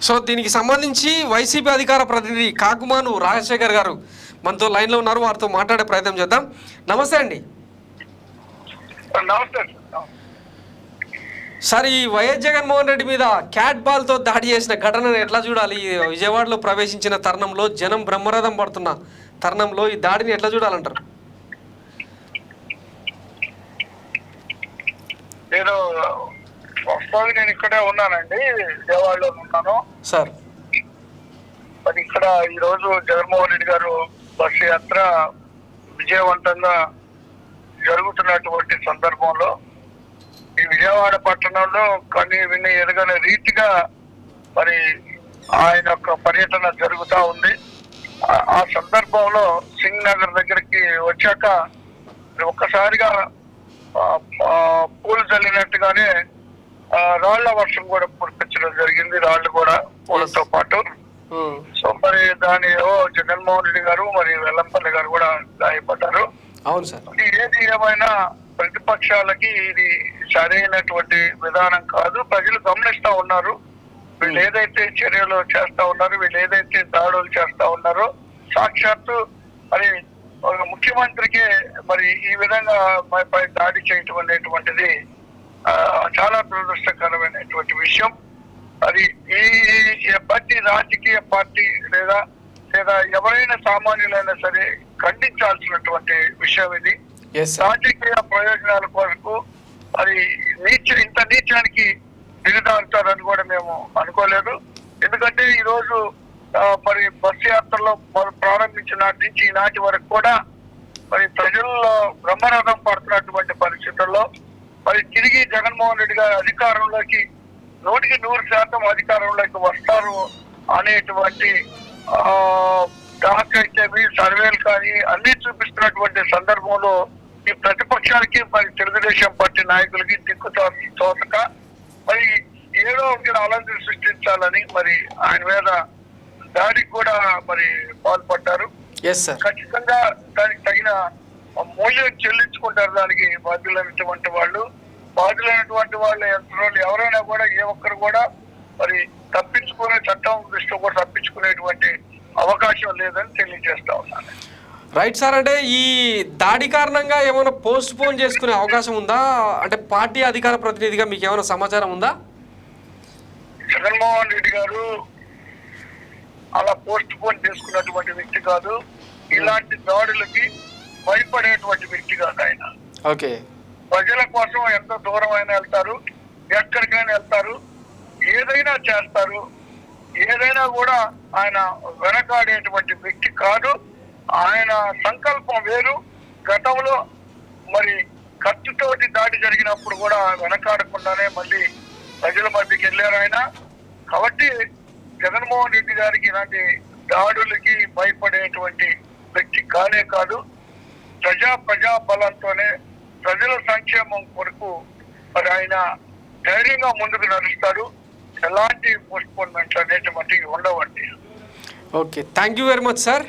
So దీనికి సంబంధించి YCP అధికార ప్రతినిధి కాకుమాను రాజశేఖర్ గారు మనతో లైన్లో ఉన్నారు, వారితో మాట్లాడే ప్రయత్నం చేద్దాం. నమస్తే అండి. సార్, ఈ వైఎస్ జగన్మోహన్ రెడ్డి మీద క్యాట్ బాల్తో దాడి చేసిన ఘటనను ఎట్లా చూడాలి? విజయవాడలో ప్రవేశించిన తరుణంలో జనం బ్రహ్మరథం పడుతున్న తరుణంలో ఈ దాడిని ఎట్లా చూడాలంటారు? నేను ఇక్కడే ఉన్నానండి, విజయవాడలో ఉన్నాను సార్. మరి ఇక్కడ ఈరోజు జగన్మోహన్ రెడ్డి గారు బస్సు యాత్ర విజయవంతంగా జరుగుతున్నటువంటి సందర్భంలో ఈ విజయవాడ పట్టణంలో కొన్ని విని ఎరగని రీతిగా మరి ఆయన యొక్క పర్యటన జరుగుతూ ఉంది. ఆ సందర్భంలో సింగ్ నగర్ దగ్గరికి వచ్చాక ఒక్కసారిగా పూలు చల్లినట్టుగానే రాళ్ల వర్షం కూడా కురిపించడం జరిగింది, రాళ్లు కూడా పూలతో పాటు. సో మరి దాని జగన్మోహన్ రెడ్డి గారు మరి వెల్లంపల్లి గారు కూడా గాయపడ్డారు. అవును సార్. ఏది ఏమైనా ప్రతిపక్షాలకి ఇది సరైనటువంటి విధానం కాదు. ప్రజలు గమనిస్తా ఉన్నారు, వీళ్ళు ఏదైతే చర్యలు చేస్తా ఉన్నారు, వీళ్ళు ఏదైతే దాడులు చేస్తా ఉన్నారో సాక్షాత్తు మరి ముఖ్యమంత్రికి మరి ఈ విధంగా పై దాడి చేయటం అనేటువంటిది చాలా దురదృష్టకరమైనటువంటి విషయం. అది ఈ పార్టీ రాజకీయ పార్టీ లేదా ఎవరైనా సామాన్యులైనా సరే ఖండించాల్సినటువంటి విషయం ఇది. రాజకీయ ప్రయోజనాల కొరకు అది ఇంత నీచానికి దిగజారుతారని కూడా మేము అనుకోలేదు. ఎందుకంటే ఈ రోజు మరి బస్సు యాత్రలో ప్రారంభించిన నాటి నుంచి ఈనాటి వరకు కూడా మరి ప్రజల్లో బ్రహ్మరథం పడుతున్నటువంటి పరిస్థితుల్లో మరి తిరిగి జగన్మోహన్ రెడ్డి గారి అధికారంలోకి 100% అధికారంలోకి వస్తారు అనేటువంటి దాకైతే సర్వేలు కానీ అన్ని చూపిస్తున్నటువంటి సందర్భంలో ఈ ప్రతిపక్షాలకి మరి తెలుగుదేశం పార్టీ నాయకులకి దిక్కు తోచక మరి ఏదో ఒక అలంకరణ సృష్టించాలని మరి ఆయన మీద దాడికి కూడా మరి పాల్పడ్డారు. ఖచ్చితంగా దానికి తగిన మూల్యం చెల్లించుకుంటారు. దానికి బాధ్యులైనటువంటి వాళ్ళు యంత్రాలు ఎవరైనా కూడా ఏ ఒక్కరు కూడా మరి తప్పించుకునే చట్టం దృష్టిలో కూడా తప్పించుకునేటువంటి అవకాశం లేదని తెలియజేస్తా ఉన్నాను. Right sir. అంటే ఈ దాడి కారణంగా ఏమైనా పోస్ట్ పోన్ చేసుకునే అవకాశం ఉందా? అంటే పార్టీ అధికార ప్రతినిధిగా మీకు ఏమైనా సమాచారం ఉందా? జగన్మోహన్ రెడ్డి గారు అలా పోస్ట్ పోన్ చేసుకున్నటువంటి వ్యక్తి కాదు. ఇలాంటి దాడులకి భయపడేటువంటి వ్యక్తి కాదు ఆయన. ఓకే. ప్రజల కోసం ఎంత దూరం అయినా వెళ్తారు, ఎక్కడికైనా వెళ్తారు, ఏదైనా చేస్తారు. ఏదైనా కూడా ఆయన వెనకాడేటువంటి వ్యక్తి కాదు. ఆయన సంకల్పం వేరు. గతంలో మరి కత్తితోటి దాడి జరిగినప్పుడు కూడా వెనకాడకుండానే మళ్ళీ ప్రజల మధ్యకి వెళ్ళారు ఆయన. కాబట్టి జగన్మోహన్ రెడ్డి గారికి ఇలాంటి దాడులకి భయపడేటువంటి వ్యక్తి కానే కాదు. ప్రజా బలంతోనే ప్రజల సంక్షేమం కొరకు మరి ఆయన ధైర్యంగా ముందుకు నడుస్తారు. ఎలాంటి పోస్ట్ పోన్మెంట్స్ అనేటువంటివి ఉండవండి. Okay, thank you very much sir.